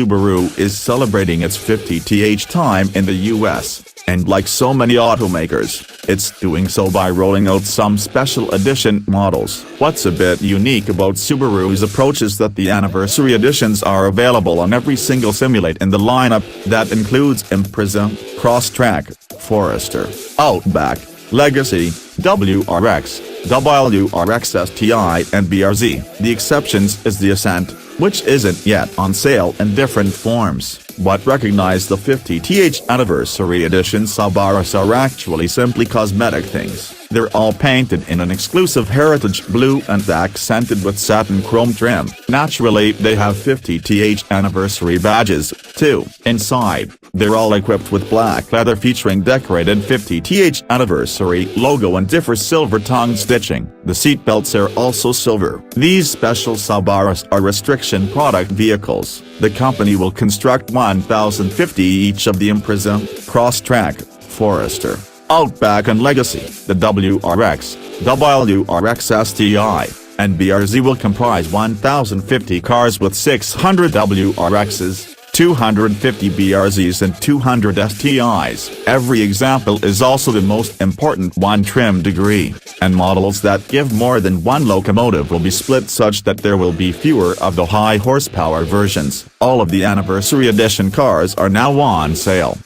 Subaru is celebrating its 50th time in the US, and like so many automakers, it's doing so by rolling out some special edition models. What's a bit unique about Subaru's approach is that the anniversary editions are available on every single Simulate in the lineup. That includes Impreza, Crosstrek, Forester, Outback, Legacy, WRX, WRX STI and BRZ. The exceptions is the Ascent, which isn't yet on sale in different forms, but recognize the 50th anniversary edition Subarus are actually simply cosmetic things. They're all painted in an exclusive heritage blue and accented with satin chrome trim. Naturally, they have 50th anniversary badges, too. Inside, they're all equipped with black leather featuring decorated 50th anniversary logo and differ silver-tongue stitching. The seatbelts are also silver. These special Subarus are restriction product vehicles. The company will construct 1,050 each of the Impreza, Crosstrek, Forester, Outback and Legacy. The WRX STI and BRZ will comprise 1,050 cars with 600 WRXs, 250 BRZs and 200 STIs. Every example is also the most important one trim degree, and models that give more than one locomotive will be split such that there will be fewer of the high horsepower versions. All of the anniversary edition cars are now on sale.